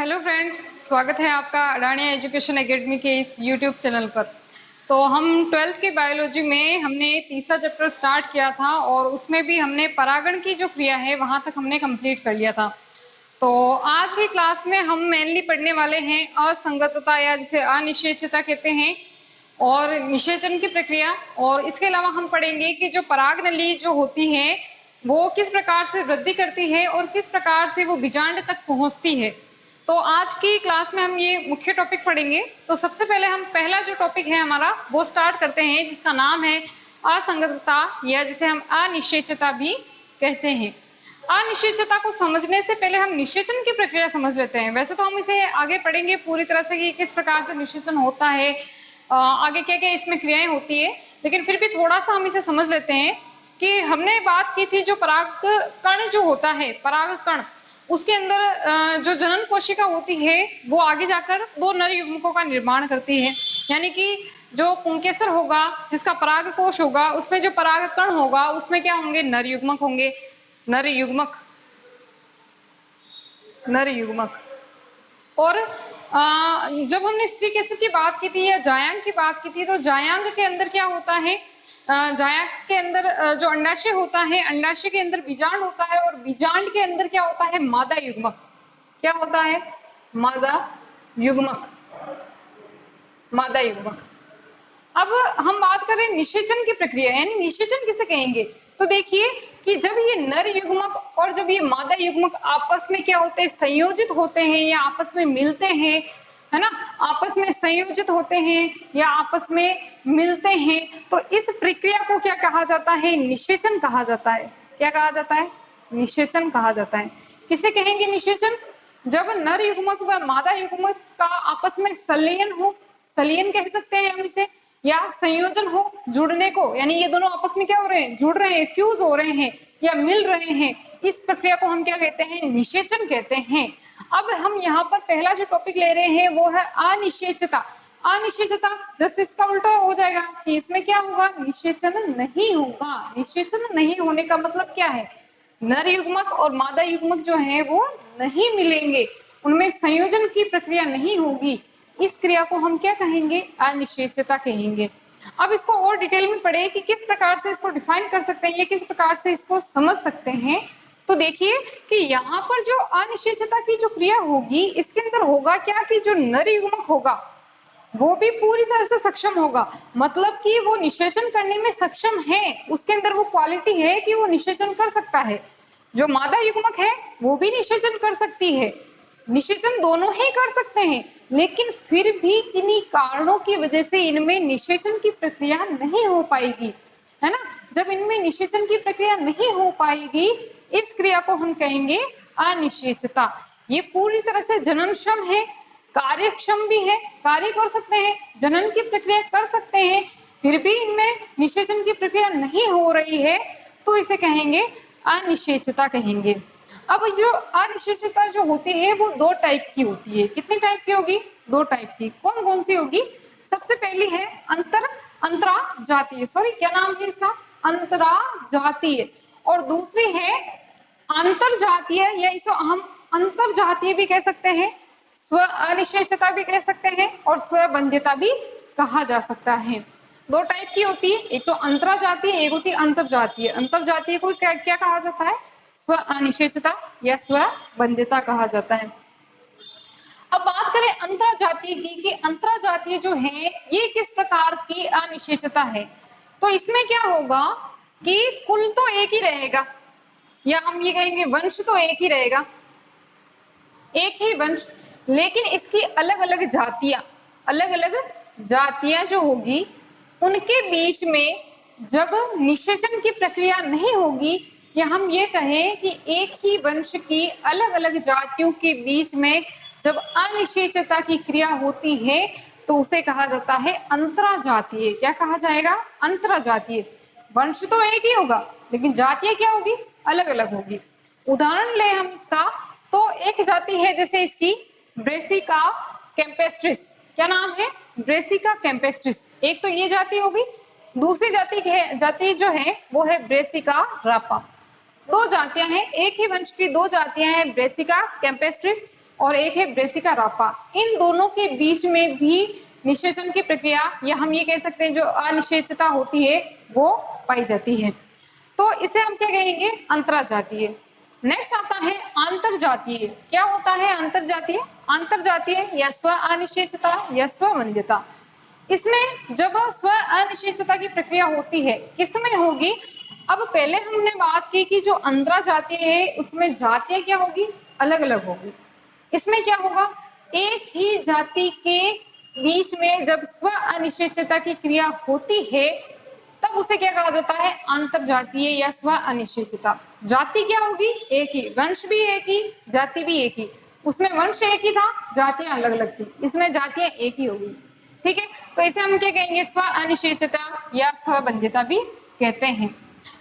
Hello friends, स्वागत है आपका अडानिया एजुकेशन एकेडमी के इस यूट्यूब चैनल पर। तो हम 12th के बायोलॉजी में हमने तीसरा चैप्टर स्टार्ट किया था और उसमें भी हमने परागण की जो क्रिया है वहाँ तक हमने कंप्लीट कर लिया था। तो आज की क्लास में हम मेनली पढ़ने वाले हैं असंगतता या जिसे अनिश्चयता कहते हैं और निषेचन की प्रक्रिया। और इसके अलावा हम पढ़ेंगे कि जो पराग नली जो होती है वो किस प्रकार से वृद्धि करती है और किस प्रकार से वो बीजांड तक पहुंचती है। तो आज की क्लास में हम ये मुख्य टॉपिक पढ़ेंगे। तो सबसे पहले हम पहला जो टॉपिक है हमारा वो स्टार्ट करते हैं, जिसका नाम है असंगतता या जिसे हम अनिश्चयता भी कहते हैं। अनिश्चयता को समझने से पहले हम निषेचन की प्रक्रिया समझ लेते हैं। वैसे तो हम इसे आगे पढ़ेंगे पूरी तरह से कि किस प्रकार से निषेचन होता है, आगे क्या क्या इसमें क्रियाएं होती है, लेकिन फिर भी थोड़ा सा हम इसे समझ लेते हैं कि हमने बात की थी जो पराग कण जो होता है, पराग कण, उसके अंदर जो जनन कोशिका होती है वो आगे जाकर दो नर युग्मकों का निर्माण करती है। यानी कि जो पुंकेसर होगा जिसका पराग कोश होगा उसमें जो पराग कण होगा उसमें क्या होंगे, नर युग्मक होंगे। नर युग्मक, नर युग्मक। और जब हमने स्त्री केसर की बात की थी या जायांग की बात की थी तो जायांग के अंदर क्या होता है, जायांग के अंदर जो अंडाशय होता है, अंडाशय के अंदर बीजांड होता है और बीजांड के अंदर क्या होता है, मादा युग्मक। क्या होता है, मादा युग्मक, मादा युग्मक। अब हम बात करें निषेचन की प्रक्रिया, यानी निषेचन किसे कहेंगे। तो देखिए कि जब ये नर युग्मक और जब ये मादा युग्मक आपस में क्या होते हैं, संयोजित होते हैं या आपस में मिलते हैं, है ना, आपस में संयोजित होते हैं या आपस में मिलते हैं, तो इस प्रक्रिया को क्या कहा जाता है, निषेचन कहा जाता है। क्या कहा जाता है, निषेचन कहा जाता है। किसे कहेंगे निषेचन, जब नर युग्मक व मादा युग्मक का आपस में संलयन हो, संलयन कह सकते हैं हम इसे, या संयोजन हो, जुड़ने को, यानी ये दोनों आपस में क्या हो रहे हैं, जुड़ रहे हैं, फ्यूज हो रहे हैं या मिल रहे हैं, इस प्रक्रिया को हम क्या कहते हैं, निषेचन कहते हैं। अब हम यहाँ पर पहला जो टॉपिक ले रहे हैं वो है अनिश्चयता। अनिश्चयता जैसे इसका उल्टा हो जाएगा कि इसमें क्या होगा, निषेचन नहीं होगा। निषेचन नहीं होने का मतलब क्या है, नर युग्मक और मादा युग्मक जो है वो नहीं मिलेंगे, उनमें संयोजन की प्रक्रिया नहीं होगी। इस क्रिया को हम क्या कहेंगे, अनिश्चयता कहेंगे। अब इसको और डिटेल में पढ़े कि किस प्रकार से इसको डिफाइन कर सकते हैं, ये किस प्रकार से इसको समझ सकते हैं। तो देखिए कि यहाँ पर जो अनिश्चयता की जो क्रिया होगी इसके अंदर होगा क्या कि जो नर युग्मक होगा वो भी पूरी तरह से सक्षम होगा, मतलब कि वो निषेचन करने में सक्षम है, उसके अंदर वो क्वालिटी है कि वो निषेचन कर सकता है। जो मादा युग्मक है वो भी निषेचन कर सकती है, निषेचन दोनों ही कर सकते हैं, लेकिन फिर भी किन्हीं कारणों की वजह से इनमें निषेचन की प्रक्रिया नहीं हो पाएगी, है ना। जब इनमें निषेचन की प्रक्रिया नहीं हो पाएगी इस क्रिया को हम कहेंगे अनिश्चयता। ये पूरी तरह से जननक्षम है, कार्यक्षम भी है, कार्य कर सकते हैं, जनन की प्रक्रिया कर सकते हैं, फिर भी इनमें निषेचन की प्रक्रिया नहीं हो रही है, तो इसे कहेंगे अनिश्चयता कहेंगे। अब जो अनिश्चयता जो होती है वो दो टाइप की होती है। कितने टाइप की होगी, दो टाइप की। कौन कौन सी होगी, सबसे पहली है अंतरा जातीय, सॉरी क्या नाम है इसका, अंतरा जातीय, और दूसरी है अंतर जातीय, या इसे हम अंतर जातीय भी कह सकते हैं, स्व अनिश्चयता भी कह सकते हैं और स्वबंध्यता भी कहा जा सकता है। दो टाइप की होती है, एक तो अंतरा जातीय, एक होती है अंतर जातीय। अंतर जातीय को क्या क्या कहा जाता है, स्व अनिश्चयता या स्वबंध्यता कहा जाता है। अब बात करें अंतरा जातीय की कि अंतरा जातीय जो है ये किस प्रकार की अनिश्चयता है। तो इसमें क्या होगा कि कुल तो एक ही रहेगा, या हम ये कहेंगे वंश तो एक ही रहेगा, एक ही वंश, लेकिन इसकी अलग अलग जातियां जो होगी उनके बीच में जब निषेचन की प्रक्रिया नहीं होगी, या हम ये कहें कि एक ही वंश की अलग अलग जातियों के बीच में जब अनिश्चयता की क्रिया होती है तो उसे कहा जाता है अंतरा जातीय। क्या कहा जाएगा, अंतरा जातीय। वंश तो एक ही होगा लेकिन जातियां क्या होगी, अलग अलग होगी। उदाहरण ले हम इसका, तो एक जाति है जैसे इसकी ब्रेसिका कैम्पेस्ट्रिस। क्या नाम है, ब्रेसिका कैम्पेस्ट्रिस। एक तो ये जाति होगी, दूसरी जाति जो है वो है ब्रेसिका रापा। दो जातियां हैं, एक ही वंश की दो जातियां हैं, ब्रेसिका कैम्पेस्ट्रिस और एक है ब्रेसिका रापा। इन दोनों के बीच में भी निषेचन की प्रक्रिया या हम ये कह सकते हैं जो अनिषेचता होती है वो पाई जाती है। तो इसे हम क्या कहेंगे, अंतराजातीय। नेक्स्ट आता है अंतरजातीय। क्या होता है अंतरजातीय? अंतरजातीय या स्व अनिषेचता या स्ववंध्यता। इसमें जब स्व अनिश्चितता की प्रक्रिया होती है किसमें होगी? अब पहले हमने बात की कि जो अंतराजातीय है उसमें जातियां क्या होगी, अलग अलग होगी। इसमें क्या होगा, एक ही जाति के बीच में जब स्व अनिश्चितता की क्रिया होती है तब उसे क्या कहा जाता है, अंतरजातीय या स्व अनिश्चितता। जाति क्या होगी, एक ही, वंश भी एक ही, जाति भी एक ही। उसमें वंश एक ही था, जातियां अलग अलग थी, इसमें जातियां एक ही होगी। ठीक है, तो इसे हम क्या कहेंगे, स्व अनिश्चितता या स्वबंध्यता भी कहते हैं।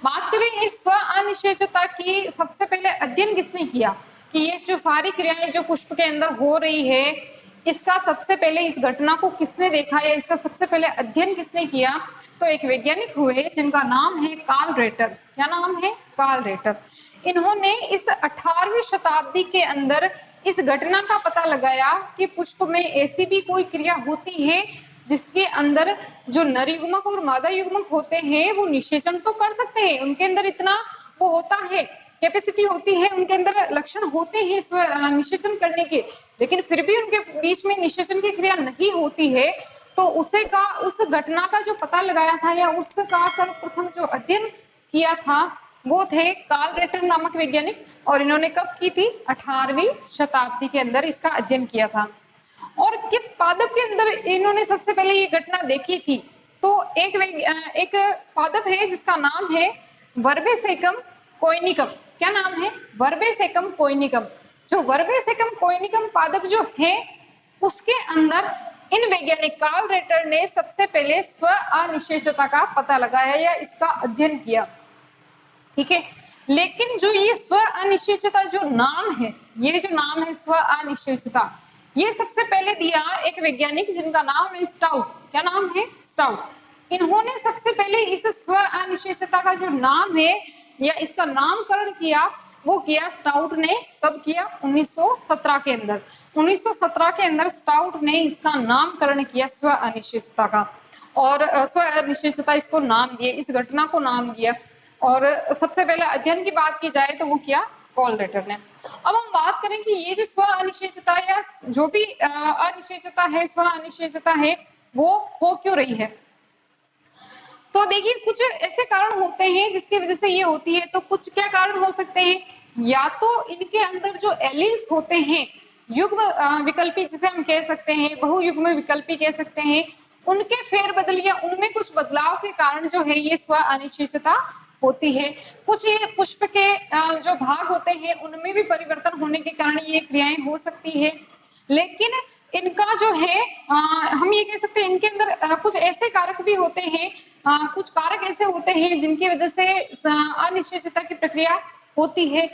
बात करें इस स्व अनिश्चितता की, सबसे पहले अध्ययन किसने किया कि ये जो सारी क्रियाएं जो पुष्प के अंदर हो रही है इसका सबसे पहले इस घटना को किसने देखा या इसका सबसे पहले अध्ययन किसने किया? तो एक वैज्ञानिक हुए जिनका नाम है कार्ल रेटर। क्या नाम है? Carl Ritter. इन्होंने इस 18वीं शताब्दी के अंदर इस घटना का पता लगाया कि पुष्प में ऐसी भी कोई क्रिया होती है जिसके अंदर जो नर युग्मक और मादा युग्मक होते हैं वो निषेचन तो कर सकते हैं, उनके अंदर इतना वो होता है, कैपेसिटी होती है, उनके अंदर लक्षण होते हैं निषेचन करने के, लेकिन फिर भी उनके बीच में निषेचन की क्रिया नहीं होती है। तो उसे का उस घटना का जो पता लगाया था या उसका सर्वप्रथम जो अध्ययन किया था वो थे कार्ल रेटर नामक वैज्ञानिक। और इन्होंने कब की थी? 18वीं शताब्दी के अंदर इसका अध्ययन किया था। और किस पादप के अंदर इन्होंने सबसे पहले ये घटना देखी थी? तो एक पादप है जिसका नाम है वर्बेसेकम कोइनिकम। क्या नाम है? वर्बेसेकम कोइनिकम। जो वर्बेसेकम कोइनिकम पादप जो है उसके अंदर इन वैज्ञानिक कार्ल रेटर ने सबसे पहले स्व अनिश्चितता का पता लगाया या इसका अध्ययन किया। ठीक है, लेकिन जो ये स्व अनिश्चितता जो नाम है, ये जो नाम है स्व अनिश्चितता, ये सबसे पहले दिया एक वैज्ञानिक जिनका नाम है स्टाउट। क्या नाम है? स्टाउट। इन्होंने सबसे पहले इस स्व अनिश्चितता का जो नाम है या इसका नामकरण किया वो किया स्टाउट ने। कब किया? 1917 के अंदर। 1917 के अंदर स्टाउट ने इसका नामकरण किया स्व अनिश्चितता का, और स्व अनिश्चितता इसको नाम दिए, इस घटना को नाम दिया। और सबसे पहले अध्ययन की बात की जाए तो वो किया कार्ल रेटर ने। अब हम बात करें कि ये जो स्व अनिश्चितता या जो भी अनिश्चितता है, स्व अनिश्चितता है, वो हो क्यों रही है? तो देखिए कुछ ऐसे कारण होते हैं जिसकी वजह से ये होती है। तो कुछ क्या कारण हो सकते हैं? या तो इनके अंदर जो एलील्स होते हैं, युग्म विकल्पी जिसे हम कह सकते हैं, बहुयुग्म विकल्पी कह सकते हैं, उनके फेरबदल या उनमें कुछ बदलाव के कारण जो है ये स्व अनिश्चितता होती है। कुछ ये पुष्प के जो भाग होते हैं उनमें भी परिवर्तन होने के कारण ये क्रियाएं हो सकती है। लेकिन इनका जो है हम ये कह सकते हैं इनके अंदर कुछ ऐसे कारक भी होते हैं, कुछ कारक ऐसे होते हैं जिनकी वजह से अनिश्चितता की प्रक्रिया होती है।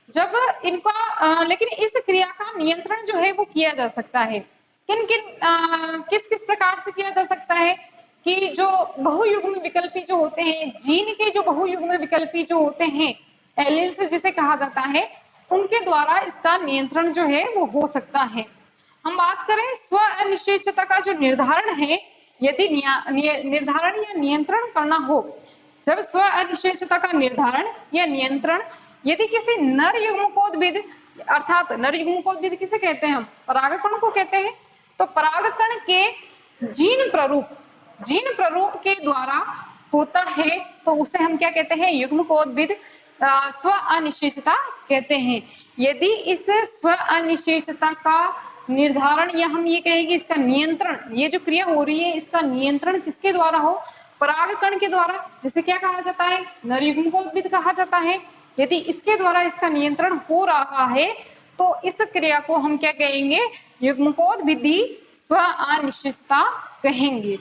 जब इनका लेकिन इस क्रिया का नियंत्रण जो है वो किया जा सकता है। किस किस प्रकार से किया जा सकता है? कि जो बहुयुग्म विकल्पी जो होते हैं, जीन के जो बहुयुग्म विकल्पी जो होते हैं, एलील्स जिसे कहा जाता है, उनके द्वारा इसका नियंत्रण जो है वो हो सकता है। हम बात करें स्व अनिश्चितता का जो निर्धारण है, यदि निर्धारण या नियंत्रण करना हो, जब स्व अनिश्चितता का निर्धारण या नियंत्रण यदि किसी नर युग्मकोद्भिद, अर्थात नर युग्मकोद्भिद किसे कहते हैं हम? परागकण को कहते हैं। तो परागकण के जीन प्ररूप के द्वारा होता है तो उसे हम क्या कहते हैं? युग्मकोद्भिद स्व अनिश्चितता कहते हैं। यदि इस स्व अनिश्चितता का निर्धारण या हम ये कहेंगे इसका नियंत्रण, ये जो क्रिया हो रही है इसका नियंत्रण किसके द्वारा हो? परागकण के द्वारा, जिसे क्या कहा जाता है? नर युग्मकोद्भिद कहा जाता है। यदि इसके द्वारा इसका नियंत्रण हो रहा है तो इस क्रिया को हम क्या कहेंगे? युग्मकोद्भिदी स्व अनिश्चितता कहेंगे।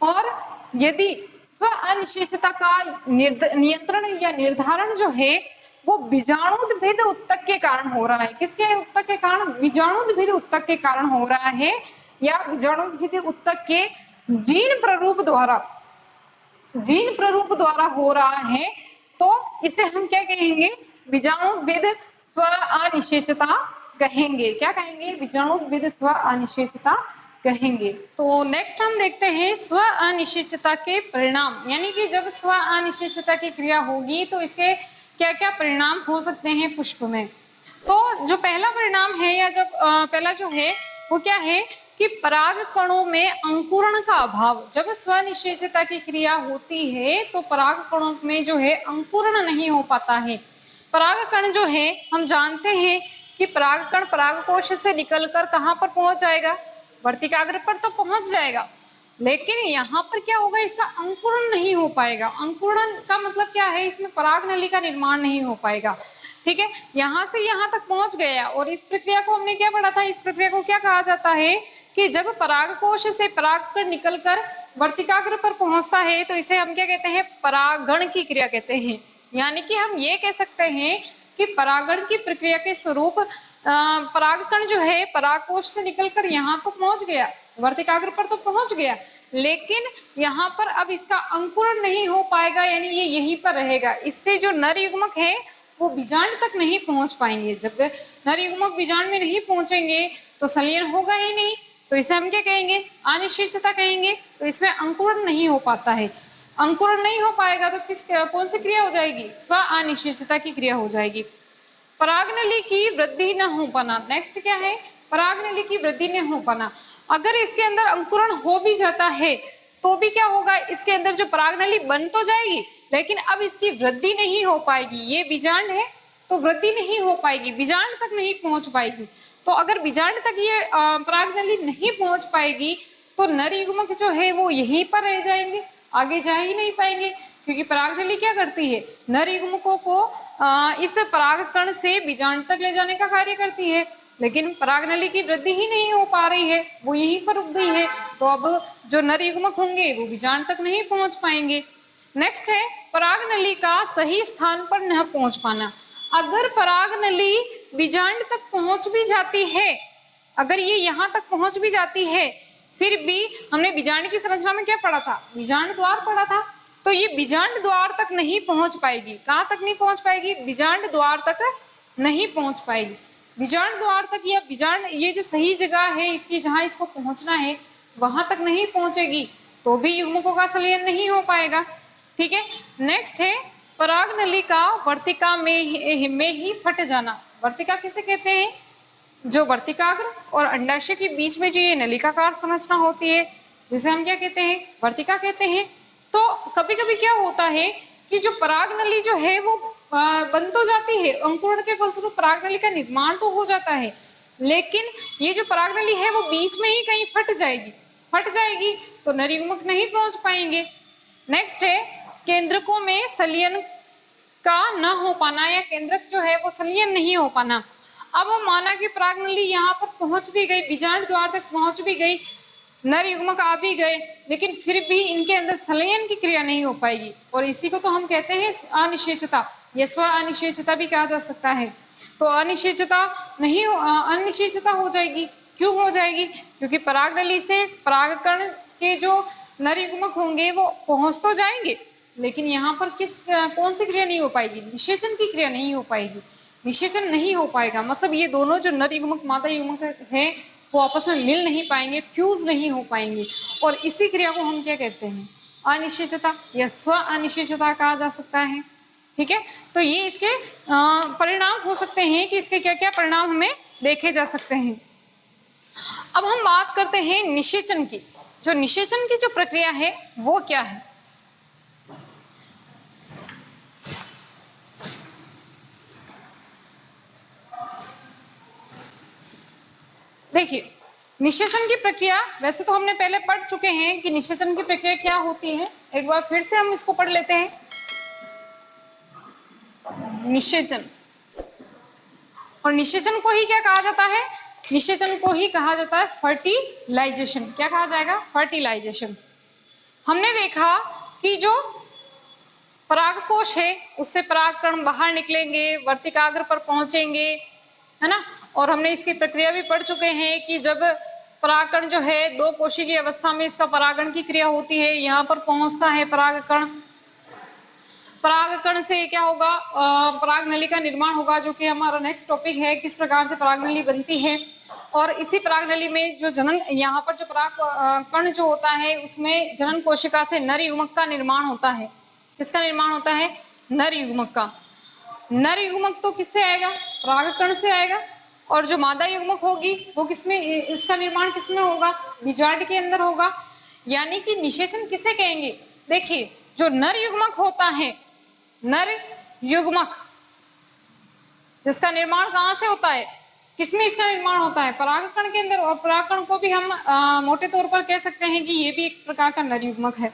और यदि स्व अनिश्चितता का नियंत्रण या निर्धारण जो है वो बीजाणुद्भिद उत्तक के कारण हो रहा है। किसके उत्तक के कारण? बीजाणुद्भिद उत्तक के कारण हो रहा है, या बीजाणुद्भिद उत्तक के जीन प्ररूप द्वारा हो रहा है, तो इसे हम क्या कहेंगे? बीजाणुद्भिद स्व अनिश्चितता कहेंगे। क्या कहेंगे? बीजाणुद्भिद स्व अनिश्चयता कहेंगे। तो नेक्स्ट हम देखते हैं स्व अनिश्चयता के परिणाम, यानी कि जब स्व अनिश्चयता की क्रिया होगी तो इसके क्या क्या परिणाम हो सकते हैं पुष्प में। तो जो पहला परिणाम है या जब पहला जो है वो क्या है कि पराग कणों में अंकुरण का अभाव। जब स्वनिश्चयता की क्रिया होती है तो पराग कणों में जो है अंकुरण नहीं हो पाता है। पराग कण जो है हम जानते हैं कि पराग कण परागकोश से निकलकर कहाँ पर पहुंच जाएगा? वर्तिकाग्र पर तो पहुंच जाएगा, लेकिन यहाँ पर क्या होगा? इसका अंकुरण नहीं हो पाएगा। अंकुरण का मतलब क्या है? इसमें पराग नली का निर्माण नहीं हो पाएगा। ठीक है, यहाँ से यहाँ तक पहुंच गया और इस प्रक्रिया को हमने क्या पढ़ा था? इस प्रक्रिया को क्या कहा जाता है कि जब परागकोश से परागकण निकलकर वर्तिकाग्र पर पहुंचता है तो इसे हम क्या कहते हैं? परागण की क्रिया कहते हैं। यानी कि हम ये कह सकते हैं कि परागण की प्रक्रिया के स्वरूप परागकण जो है परागकोश से निकलकर यहाँ तो पहुंच गया, वर्तिकाग्र पर तो पहुंच गया, लेकिन यहाँ पर अब इसका अंकुरण नहीं हो पाएगा, यानी ये यहीं पर रहेगा। इससे जो नर युग्मक है वो बीजांड तक नहीं पहुंच पाएंगे। जब नर युग्मक बीजांड में नहीं पहुंचेंगे तो संलयन होगा ही नहीं, तो इसे हम क्या कहेंगे? अनिश्चयता कहेंगे। तो इसमें अंकुरण नहीं हो पाता है। अंकुरण नहीं हो पाएगा तो कौन सी क्रिया हो जाएगी? स्व अनिश्चयता की क्रिया हो जाएगी। परागनली की वृद्धि न हो पाना। नेक्स्ट क्या है? परागनली की वृद्धि न हो पाना। अगर इसके अंदर अंकुरण हो भी जाता है तो भी क्या होगा? इसके अंदर जो परागनली बन तो जाएगी, लेकिन अब इसकी वृद्धि नहीं हो पाएगी। ये बीजांड है तो वृद्धि नहीं हो पाएगी, बीजांड तक नहीं पहुंच पाएगी। तो अगर बीजांड तक ये परागनली नहीं पहुंच पाएगी तो नर युग्मक जो है वो यहीं पर रह जाएंगे, आगे जा ही नहीं पाएंगे, क्योंकि परागनली क्या करती है? नर युग्मकों को इस परागकण से बीजांड तक ले जाने का कार्य करती है, लेकिन परागनली की वृद्धि ही नहीं हो पा रही है, वो यहीं पर रुक गई है। तो अब जो नर युग्मक होंगे वो बीजांड तक नहीं पहुंच पाएंगे। नेक्स्ट है परागनली का सही स्थान पर न पहुंच पाना। अगर परागनली बीजांड तक पहुंच भी जाती है, अगर ये यहाँ तक पहुंच भी जाती है, फिर भी हमने बीजांड की संरचना में क्या पढ़ा था? बीजांड द्वार पढ़ा था। तो ये बीजांड द्वार तक नहीं पहुंच पाएगी। कहाँ तक नहीं पहुंच पाएगी? बीजांड द्वार तक नहीं पहुंच पाएगी। बीजांड द्वार तक या बीजांड ये जो सही जगह है इसकी, जहां इसको पहुंचना है वहां तक नहीं पहुंचेगी तो भी युग्मकों का संलयन नहीं हो पाएगा। ठीक है, नेक्स्ट है परागनली का वर्तिका में ही फट जाना। वर्तिका किसे कहते हैं? जो वर्तिकाग्र और अंडाशय के बीच में जो ये नलिकाकार संरचना होती है, जिसे हम क्या कहते हैं? वर्तिका कहते हैं। तो कभी कभी क्या होता है कि जो परागनली जो है वो बन तो जाती है, अंकुरण के फलस्वरूप परागनली का निर्माण तो हो जाता है, लेकिन ये जो परागनली है वो बीच में ही कहीं फट जाएगी तो नर युग्मक नहीं पहुंच पाएंगे। नेक्स्ट है केंद्रकों में संलयन का न हो पाना, या केंद्रक जो है वो संलयन नहीं हो पाना। अब माना कि परागनली यहाँ पर पहुंच भी गई, बीजांड द्वार तक पहुंच भी गई, नर युग्मक आ भी गए, लेकिन फिर भी इनके अंदर संलयन की क्रिया नहीं हो पाएगी, और इसी को तो हम कहते हैं अनिश्चयता, या स्व अनिश्चयता भी कहा जा सकता है। तो अनिश्चयता हो जाएगी। क्यों हो जाएगी? क्योंकि परागनली से परागकण के जो नर युग्मक होंगे वो पहुंच तो जाएंगे, लेकिन यहाँ पर कौन सी क्रिया नहीं हो पाएगी? निषेचन की क्रिया नहीं हो पाएगी। निषेचन नहीं हो पाएगा मतलब ये दोनों जो नर युग्मक मादा युग्मक है वो आपस में मिल नहीं पाएंगे, फ्यूज नहीं हो पाएंगे, और इसी क्रिया को हम क्या कहते हैं? अनिश्चयता या स्व अनिश्चयता कहा जा सकता है। ठीक है, तो ये इसके परिणाम हो सकते हैं कि इसके क्या क्या परिणाम हमें देखे जा सकते हैं। अब हम बात करते हैं निषेचन की। जो निषेचन की जो प्रक्रिया है वो क्या है? देखिए, निषेचन की प्रक्रिया वैसे तो हमने पहले पढ़ चुके हैं कि निषेचन की प्रक्रिया क्या होती है। एक बार फिर से हम इसको पढ़ लेते हैं। निषेचन, और निषेचन को ही क्या कहा जाता है? निषेचन को ही कहा जाता है फर्टिलाइजेशन। क्या कहा जाएगा? फर्टिलाइजेशन। हमने देखा कि जो परागकोश है उससे परागकण बाहर निकलेंगे, वर्तिकाग्र पर पहुंचेंगे, है ना, और हमने इसकी प्रक्रिया भी पढ़ चुके हैं कि जब परागकण जो है दो कोशी की अवस्था में इसका परागण की क्रिया होती है, यहाँ पर पहुंचता है परागकण। परागकण से क्या होगा, पराग नली का निर्माण होगा, जो कि हमारा नेक्स्ट टॉपिक है, किस प्रकार से पराग नली बनती है। और इसी पराग नली में जो जनन, यहाँ पर जो पराग कण जो होता है उसमें जनन कोशिका से नर युग्मक का निर्माण होता है। किसका निर्माण होता है? नर युग्मक का। नर युग्मक तो किससे आएगा? परागकण से आएगा। और जो मादा युग्मक होगी वो किसमें, उसका निर्माण किसमें होगा? बीजांड के अंदर होगा। यानी कि निषेचन किसे कहेंगे? देखिए, जो नर युग्मक होता है, नर युग्मक जिसका निर्माण कहाँ से होता है, किसमें इसका निर्माण होता है? परागकण के अंदर। और परागकण को भी हम मोटे तौर पर कह सकते हैं कि ये भी एक प्रकार का नर युग्मक है।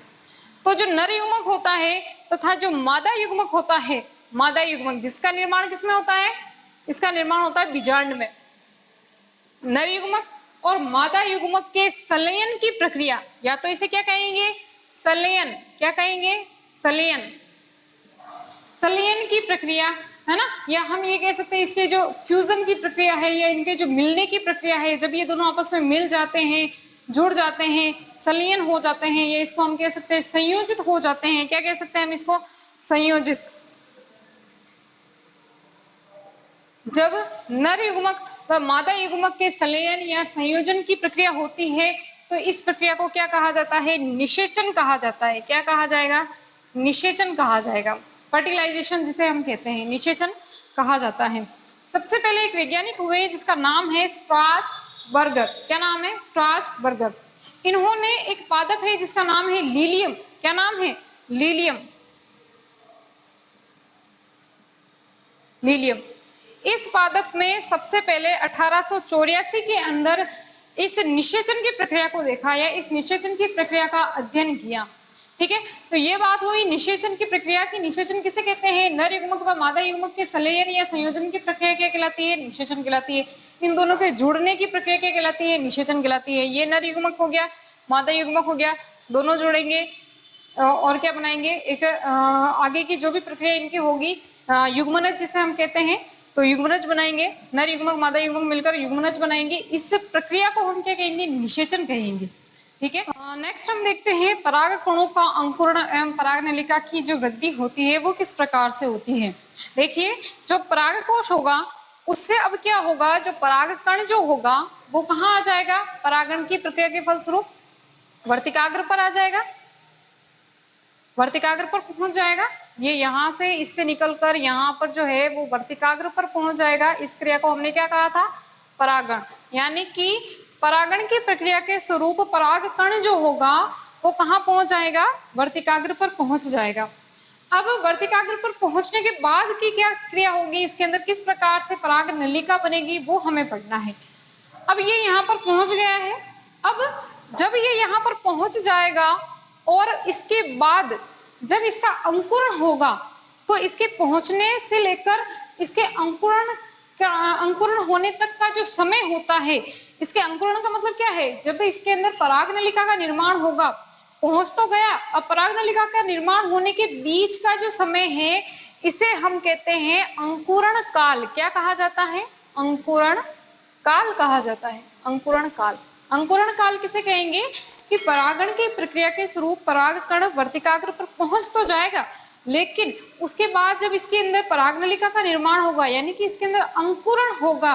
तो जो नर युग्मक होता है तथा जो मादा युग्मक होता है, मादा युग्मक जिसका निर्माण किसमें होता है? इसका निर्माण होता है बीजांड में। नर युग्मक और मादा युग्मक के संलयन की प्रक्रिया, या तो इसे क्या कहेंगे? संलयन। क्या कहेंगे? संलयन। संलयन की प्रक्रिया है ना, या हम ये कह सकते हैं इसके जो फ्यूजन की प्रक्रिया है, या इनके जो मिलने की प्रक्रिया है, जब ये दोनों आपस में मिल जाते हैं, जुड़ जाते हैं, संलयन हो जाते हैं, या इसको हम कह सकते हैं संयोजित हो जाते हैं। क्या कह सकते हैं हम इसको? संयोजित। जब नर युग्मक व मादा युग्मक के संलयन या संयोजन की प्रक्रिया होती है तो इस प्रक्रिया को क्या कहा जाता है? निषेचन कहा जाता है। क्या कहा जाएगा? निषेचन कहा जाएगा। फर्टिलाइजेशन जिसे हम कहते हैं, निषेचन कहा जाता है। सबसे पहले एक वैज्ञानिक हुए जिसका नाम है स्ट्रासबर्गर। क्या नाम है? स्ट्रासबर्गर। इन्होंने एक पादप है जिसका नाम है लीलियम। क्या नाम है? लीलियम। लीलियम। इस पादप में सबसे पहले 1884 के अंदर इस निषेचन की प्रक्रिया को देखा, या इस निषेचन की प्रक्रिया का अध्ययन किया। ठीक है, तो ये बात हुई निषेचन की प्रक्रिया की। निषेचन किसे कहते हैं? नर युग्मक व मादा युग्मक के संलयन या संयोजन की प्रक्रिया क्या कहलाती है? निषेचन कहलाती है। इन दोनों के जुड़ने की प्रक्रिया क्या कहलाती है? निषेचन कहलाती है। ये नर युग्मक हो गया, मादा युग्मक हो गया, दोनों जुड़ेंगे और क्या बनाएंगे? एक आगे की जो भी प्रक्रिया इनकी होगी, युग्मनज जिसे हम कहते हैं, तो युग्मनज बनाएंगे। नर युग्मक मादा युग्मक मिलकर युग्मनज बनाएंगे। इस प्रक्रिया को हम क्या कहेंगे? निषेचन कहेंगे। ठीक है, नेक्स्ट हम देखते हैं पराग कणों का अंकुरण एवं पराग नलिका की जो वृद्धि होती है वो किस प्रकार से होती है। देखिए, जो पराग कोश होगा उससे अब क्या होगा? जो पराग कण जो होगा वो कहाँ आ जाएगा? परागण की प्रक्रिया के फलस्वरूप वर्तिकाग्र पर आ जाएगा। वर्तिकाग्र पर पहुंच जाएगा। ये यहाँ से इससे निकलकर यहाँ पर जो है वो वर्तिकाग्र पर पहुंच जाएगा। इस क्रिया को हमने क्या कहा था? परागण। यानी कि परागण की प्रक्रिया के स्वरूप पराग कण जो होगा वो कहाँ पहुंच जाएगा? वर्तिकाग्र पर पहुंच जाएगा। अब वर्तिकाग्र पर पहुंचने के बाद की क्या क्रिया होगी, इसके अंदर किस प्रकार से पराग नलिका बनेगी वो हमें पढ़ना है। अब ये यहाँ पर पहुंच गया है। अब जब ये यहाँ पर पहुंच जाएगा और इसके बाद जब इसका अंकुरण होगा तो इसके पहुंचने से लेकर इसके अंकुरण होने तक का जो समय होता है, इसके अंकुरण का मतलब क्या है? जब इसके अंदर पराग नलिका का निर्माण होगा, पहुंच तो गया, अब पराग नलिका का निर्माण होने के बीच का जो समय है इसे हम कहते हैं अंकुरण काल। क्या कहा जाता है? अंकुरण काल कहा जाता है। अंकुरण काल। अंकुरण काल किसे कहेंगे? कि परागण की प्रक्रिया के स्वरूप पराग कण वर्तिकाग्र पर पहुंच तो जाएगा, लेकिन उसके बाद जब इसके अंदर पराग नलिका का निर्माण होगा, यानी कि इसके अंदर अंकुरण होगा,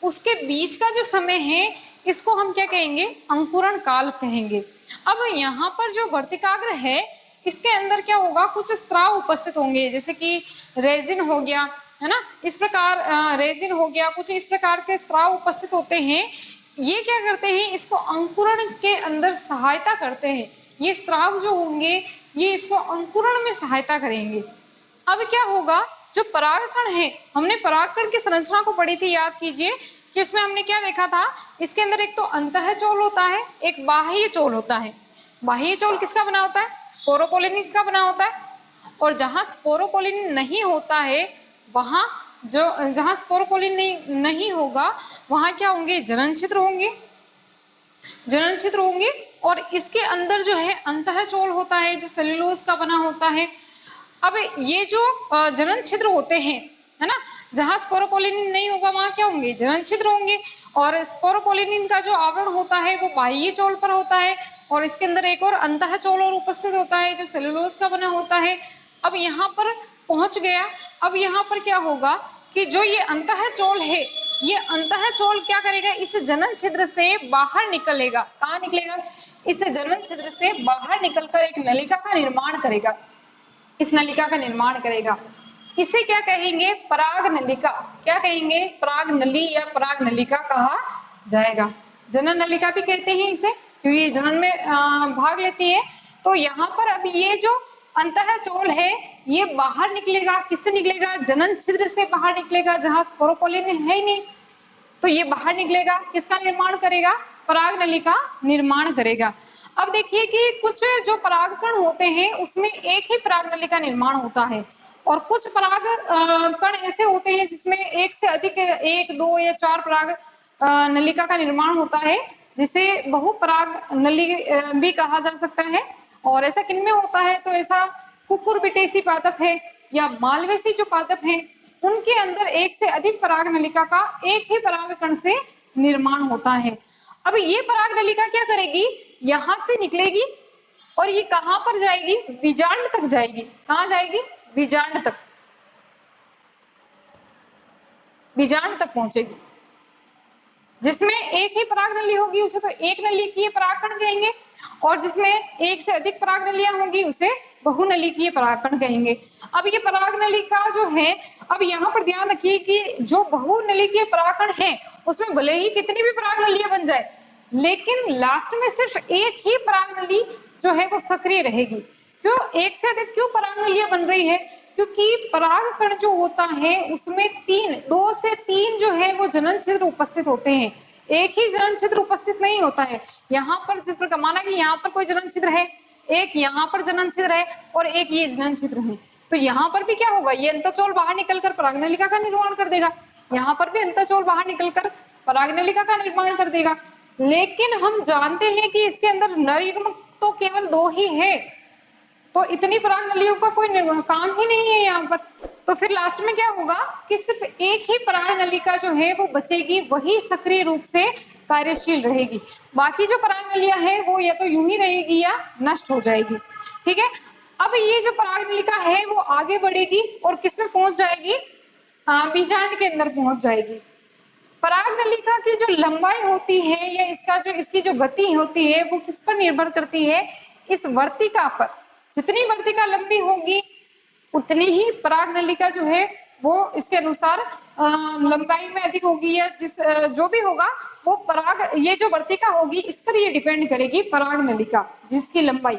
उसके बीच का जो समय है इसको हम क्या कहेंगे? अंकुरण काल कहेंगे। अब यहाँ पर जो वर्तिकाग्र है इसके अंदर क्या होगा? कुछ स्त्राव उपस्थित होंगे, जैसे कि रेजिन हो गया, है ना, इस प्रकार रेजिन हो गया, कुछ इस प्रकार के स्त्राव उपस्थित होते हैं। ये क्या करते हैं? इसको अंकुरण के अंदर सहायता करते हैं। ये स्त्राव जो होंगे ये इसको अंकुरण में सहायता करेंगे। अब क्या होगा? जो परागकण है, हमने परागकण की संरचना को पढ़ी थी, याद कीजिए कि उसमें हमने क्या देखा था? इसके अंदर एक तो अंतःचोल होता है, एक बाह्य चोल होता है। बाह्य चोल किसका बना होता है? स्पोरोपोलिन का बना होता है। और जहां स्पोरोपोलिन नहीं होता है वहां जहां स्पोरोपोलिन नहीं होगा वहां क्या होंगे? जनन छिद्र होंगे। जनन छिद्र होंगे और इसके अंदर जो है अंतःचोल होता है जो सेल्यूलोज का बना होता है। अब ये जो जनन छिद्र होते हैं, है ना, जहां स्पोरोपोलिन नहीं होगा वहां क्या होंगे? जनन छिद्र होंगे। और स्पोरोपोलिन का जो आवरण होता है वो बाह्य चोल पर होता है, और इसके अंदर एक और अंतःचोल और उपस्थित होता है जो सेल्यूलोज का बना होता है। अब यहाँ पर पहुंच गया। अब यहाँ पर क्या होगा कि जो ये अंतःचोल है, ये अंतःचोल क्या करेगा, इस जनन छिद्र से बाहर निकलेगा। कहाँ निकलेगा, इस जनन छिद्र से बाहर निकलकर एक नलिका का निर्माण करेगा, इस नलिका का निर्माण करेगा। इसे क्या कहेंगे, पराग नलिका। क्या कहेंगे, पराग नली या पराग नलिका कहा जाएगा। जनन नलिका भी कहते हैं इसे, क्योंकि ये जनन में भाग लेती है। तो यहाँ पर अब ये जो अंतःचोल है ये बाहर निकलेगा। किससे निकलेगा, जनन छिद्र से बाहर निकलेगा, जहां स्पोरोपोलिन है ही नहीं, तो ये बाहर निकलेगा। किसका निर्माण करेगा, पराग नली का निर्माण करेगा। अब देखिए कि कुछ जो परागकण होते हैं उसमें एक ही पराग नली का निर्माण होता है, और कुछ पराग कण ऐसे होते हैं जिसमें एक से अधिक, 1, 2 या 4 पराग नलिका का निर्माण होता है, जिसे बहुपराग नली भी कहा जा सकता है। और ऐसा किनमें होता है, तो ऐसा कुकुरबिटेसी पादप है या मालवेसी जो पादप है, उनके अंदर एक से अधिक पराग नलिका का एक ही पराग कण से निर्माण होता है। अब ये पराग नलिका क्या करेगी, यहां से निकलेगी और ये कहां पर जाएगी, बीजांड तक जाएगी। कहां जाएगी, बीजांड तक, बीजांड तक पहुंचेगी। जिसमें एक ही पराग नली होगी उसे तो एक नली की परागकण कहेंगे, और जिसमें एक से अधिक पराग नलियां होंगी उसे बहुनली की परागकण कहेंगे। अब ये पराग नलिका जो है, अब यहाँ पर ध्यान रखिए कि जो बहुनली के परागकण है उसमें भले ही कितनी भी पराग नलियां बन जाए, लेकिन लास्ट में सिर्फ एक ही पराग नली जो है वो सक्रिय रहेगी। क्यों, एक से अधिक क्यों पराग नलियां बन रही है, क्योंकि परागकण जो होता है उसमें 2 से 3 जो है वो जनन छिद्र उपस्थित होते हैं, एक ही जनन छिद्र उपस्थित नहीं होता है। यहाँ पर जिस प्रकार माना कि यहाँ पर कोई जनन छिद्र है, एक यहाँ पर जनन छिद्र है और एक ये जनन छिद्र है, तो यहाँ पर भी क्या होगा, ये अंतःचोल बाहर निकलकर परागनलिका का निर्माण कर देगा, यहाँ पर भी अंतःचोल बाहर निकलकर परागनलिका का निर्माण कर देगा। लेकिन हम जानते हैं कि इसके अंदर नर युग्म तो केवल 2 ही है, तो इतनी पराग नलियों का कोई काम ही नहीं है यहाँ पर। तो फिर लास्ट में क्या होगा कि सिर्फ एक ही पराग नलिका जो है वो बचेगी, वही सक्रिय रूप से कार्यशील रहेगी। बाकी जो पराग नलियां है वो या तो यूं ही रहेगी या नष्ट हो जाएगी। ठीक है, अब ये जो पराग नलिका है वो आगे बढ़ेगी और किस में पहुंच जाएगी, बीजांड के अंदर पहुंच जाएगी। पराग नलिका की जो लंबाई होती है या इसकी जो गति होती है वो किस पर निर्भर करती है, इस वर्तिका पर। जितनी वर्तिका लंबी होगी उतनी ही पराग नलिका जो है वो इसके अनुसार लंबाई में अधिक होगी, या जो भी होगा वो पराग, ये जो वर्तिका होगी इस पर ये डिपेंड करेगी पराग नलिका, जिसकी लंबाई।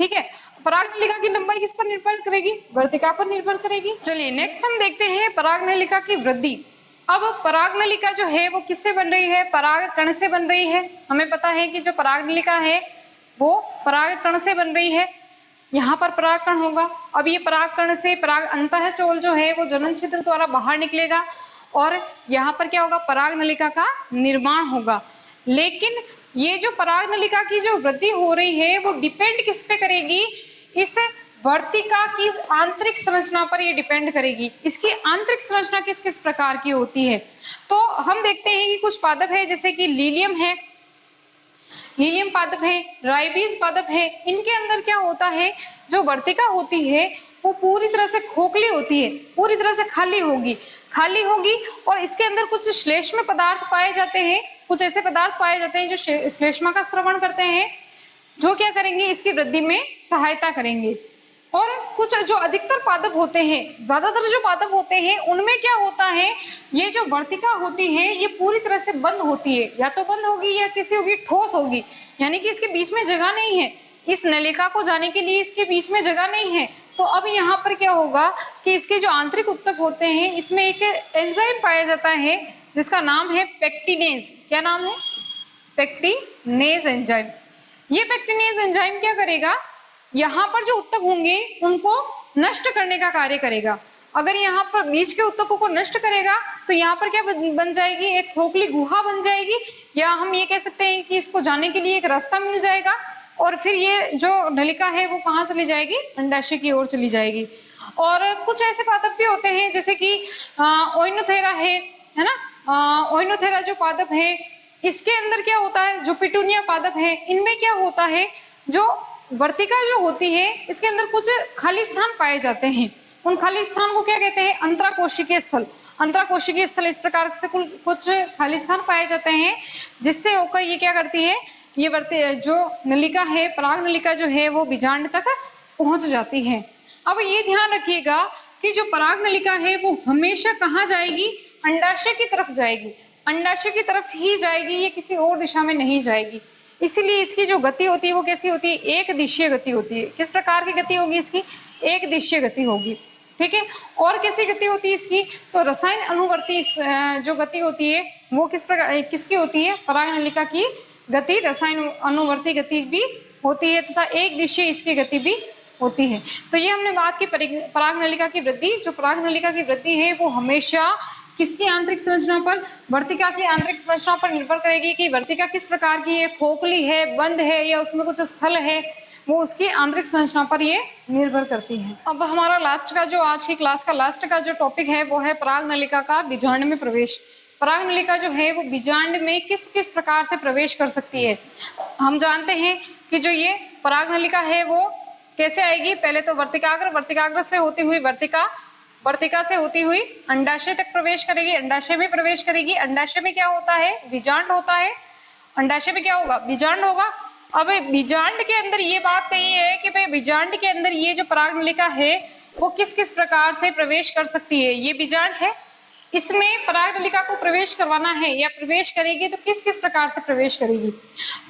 ठीक है, पराग नलिका की लंबाई किस पर निर्भर करेगी, वर्तिका पर निर्भर करेगी। चलिए नेक्स्ट हम देखते हैं पराग नलिका की वृद्धि। अब पराग नलिका जो है वो किससे बन रही है, पराग कण से बन रही है। हमें पता है कि जो पराग नलिका है वो पराग कण से बन रही है, यहाँ पर परागकण होगा। अब ये परागकण से पराग अंतःचोल जो है वो जनन छिद्र द्वारा बाहर निकलेगा और यहाँ पर क्या होगा, पराग नलिका का निर्माण होगा। लेकिन ये जो पराग नलिका की जो वृद्धि हो रही है वो डिपेंड किस पे करेगी, इस वर्तिका की आंतरिक संरचना पर ये डिपेंड करेगी। इसकी आंतरिक संरचना किस किस प्रकार की होती है, तो हम देखते हैं कि कुछ पादप है जैसे कि लीलियम है, लीलियम पादप है, राइबीज पादप है। इनके अंदर क्या होता है, जो वर्तिका होती है वो पूरी तरह से खोखली होती है, पूरी तरह से खाली होगी और इसके अंदर कुछ श्लेष्म पदार्थ पाए जाते हैं, कुछ ऐसे पदार्थ पाए जाते हैं जो श्लेष्मा का स्रवण करते हैं, जो क्या करेंगे, इसकी वृद्धि में सहायता करेंगे। और कुछ जो अधिकतर पादप होते हैं, ज्यादातर जो पादप होते हैं उनमें क्या होता है, ये जो वर्तिका होती है ये पूरी तरह से बंद होती है, या तो बंद होगी या किसी होगी ठोस होगी, यानी कि इसके बीच में जगह नहीं है, इस नलिका को जाने के लिए इसके बीच में जगह नहीं है। तो अब यहाँ पर क्या होगा कि इसके जो आंतरिक उत्तक होते हैं इसमें एक एंजाइम पाया जाता है जिसका नाम है पेक्टिनेज। क्या नाम है, पेक्टिनेज एंजाइम। ये पेक्टिनेज एंजाइम क्या करेगा, यहाँ पर जो उत्तक होंगे उनको नष्ट करने का कार्य करेगा। अगर यहाँ पर बीच के उत्तकों को नष्ट करेगा तो यहाँ पर क्या बन जाएगी, एक खोखली गुहा बन जाएगी, या हम ये कह सकते हैं कि इसको जाने के लिए एक रास्ता मिल जाएगा और फिर ये जो नलिका है वो कहाँ चली जाएगी, अंडाशय की ओर चली जाएगी। और कुछ ऐसे पादप भी होते हैं जैसे कि ओइनोथेरा है ना, ओइनोथेरा जो पादप है इसके अंदर क्या होता है, जो पिटूनिया पादप है इनमें क्या होता है, जो वर्तिका जो होती है इसके अंदर कुछ खाली स्थान पाए जाते हैं। उन खाली स्थान को क्या कहते हैं? अंतराकोशिकीय स्थल। अंतराकोशिकीय स्थल इस प्रकार से कुछ खाली स्थान पाए जाते हैं, जिससे होकर ये क्या करती है, ये जो नलिका है, पराग नलिका जो है वो बीजांड तक पहुंच जाती है। अब ये ध्यान रखिएगा कि जो पराग नलिका है वो हमेशा कहाँ जाएगी? अंडाशय की तरफ जाएगी, अंडाशय की तरफ ही जाएगी, ये किसी और दिशा में नहीं जाएगी। इसीलिए इसकी जो गति होती है वो कैसी होती है? एक दिशीय गति होती है। किस प्रकार की गति होगी इसकी? एक दिशीय गति होगी, ठीक है। और कैसी गति होती है इसकी? तो रसायन अनुवर्ती जो गति होती है वो किस प्रकार किसकी होती है? पराग नलिका की गति रसायन अनुवर्ती गति भी होती है तथा एक दिशीय इसकी गति भी होती है। तो ये हमने बात की पराग नलिका की वृद्धि। जो पराग नलिका की वृद्धि है वो हमेशा किसकी आंतरिक संरचना पर? वर्तिका की आंतरिक संरचना पर निर्भर करेगी कि वर्तिका किस प्रकार की है, खोखली है, बंद है या उसमें कुछ स्थल है, वो उसकी आंतरिक संरचना पर ये निर्भर करती है। अब हमारा लास्ट का जो आज की क्लास का लास्ट का जो टॉपिक है वो है पराग नलिका का बीजांड में प्रवेश। पराग नलिका जो है वो बीजांड में किस किस प्रकार से प्रवेश कर सकती है? हम जानते हैं कि जो ये पराग नलिका है वो कैसे आएगी? पहले तो वर्तिकाग्र, वर्तिकाग्र से होती हुई वर्तिका, वर्तिका से होती हुई अंडाशय तक प्रवेश करेगी, अंडाशय में प्रवेश करेगी। अंडाशय में क्या होता है? बीजांड होता है। अंडाशय में क्या होगा? बीजांड होगा। अब बीजांड के अंदर ये बात कही है कि भाई बीजांड के अंदर ये जो पराग नलिका है वो किस किस प्रकार से प्रवेश कर सकती है। ये बीजांड है, इसमें पराग नलिका को प्रवेश करवाना है या प्रवेश करेगी तो किस किस प्रकार से प्रवेश करेगी?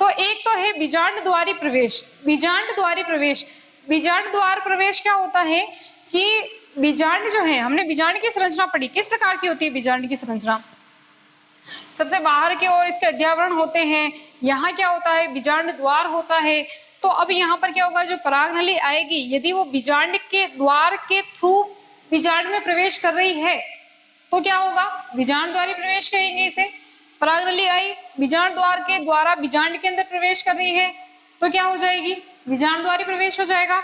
तो एक तो है बीजांड द्वारी प्रवेश। बीजांड द्वारी प्रवेश, बीजांड द्वार प्रवेश क्या होता है कि बीजांड जो है, हमने बीजांड की संरचना पढ़ी, किस प्रकार की होती है बीजांड की संरचना? सबसे बाहर की ओर इसके अध्यावरण होते हैं। यहाँ क्या होता है? बीजांड द्वार होता है। तो अब यहाँ पर क्या होगा? जो पराग नली आएगी यदि वो बीजांड के द्वार के थ्रू बीजांड में प्रवेश कर रही है तो क्या होगा? बीजांड द्वारी प्रवेश कहेंगे इसे। पराग नली आई, बीजांड द्वार के द्वारा बीजांड के अंदर प्रवेश कर रही है तो क्या हो जाएगी? बीजांड द्वारी प्रवेश हो जाएगा।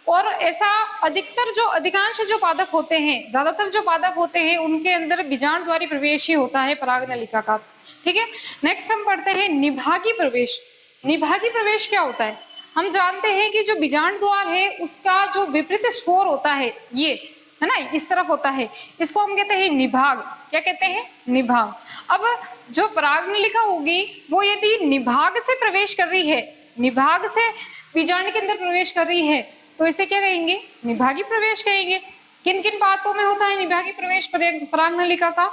और ऐसा अधिकांश जो पादप होते हैं, ज्यादातर जो पादप होते हैं उनके अंदर बीजांड द्वारी प्रवेश ही होता है पराग नलिका का, ठीक है। नेक्स्ट हम पढ़ते हैं निभागी प्रवेश। निभागी प्रवेश क्या होता है? हम जानते हैं कि जो बीजांड द्वार है उसका जो विपरीत छोर होता है ये है ना, इस तरफ होता है, इसको हम कहते हैं निभाग। क्या कहते हैं? निभाग। अब जो पराग नलिका होगी वो यदि निभाग से प्रवेश कर रही है, निभाग से बीजांड के अंदर प्रवेश कर रही है तो इसे क्या कहेंगे? निभागी प्रवेश कहेंगे। किन किन पादपों में होता है निभागी प्रवेश पराग नलिका का?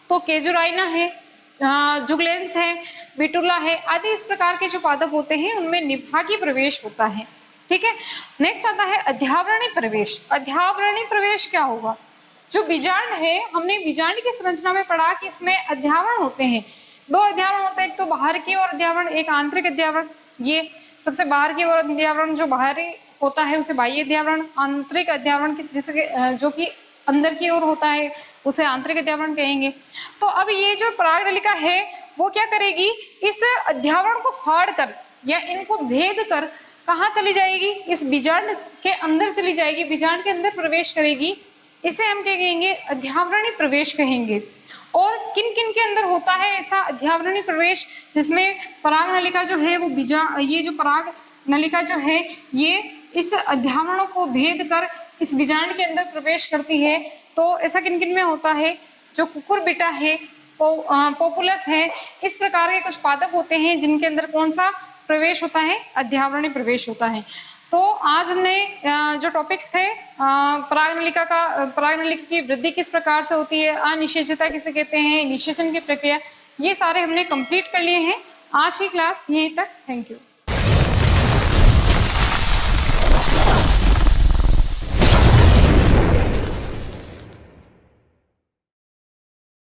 तो केजुराइना है, जुगलेंस है, बिटुला है आदि इस प्रकार के जो पादप होते हैं उनमें निभागी प्रवेश होता है, ठीक है। नेक्स्ट आता है अध्यावरणी प्रवेश। अध्यावरणी प्रवेश क्या होगा? जो बीजांड है, हमने बीजांड की संरचना में पढ़ा कि इसमें अध्यावरण होते हैं। दो अध्यावरण होते हैं, एक तो बाहर की ओर अध्यावरण, एक आंतरिक अध्यावरण। ये सबसे बाहर की ओर अध्यावरण जो बाहरी होता है उसे बाह्य अध्यावरण, आंतरिक अध्यावरण जिसके जो कि अंदर की ओर होता है उसे आंतरिक अध्यावरण कहेंगे। तो अब ये जो पराग नलिका है वो क्या करेगी? इस अध्यावरण को फाड़ कर या इनको भेद कर कहाँ चली जाएगी? इस बीजांड के अंदर चली जाएगी, बीजांड के अंदर प्रवेश करेगी। इसे हम क्या कहेंगे? अध्यावरणी प्रवेश कहेंगे। और किन किन के अंदर होता है ऐसा अध्यावरणी प्रवेश जिसमें पराग नलिका जो है वो ये जो पराग नलिका जो है ये इस अध्यावरणों को भेद कर इस बीजांड के अंदर प्रवेश करती है। तो ऐसा किन किन में होता है? जो कुकुरबिटा है, पोपुलस है, इस प्रकार के कुछ पादप होते हैं जिनके अंदर कौन सा प्रवेश होता है? अध्यावरणी प्रवेश होता है। तो आज हमने जो टॉपिक्स थे पराग नलिका की वृद्धि किस प्रकार से होती है, अनिषेचता किसे कहते हैं, निषेचन की प्रक्रिया, ये सारे हमने कंप्लीट कर लिए हैं। आज की क्लास यहीं तक। Thank you.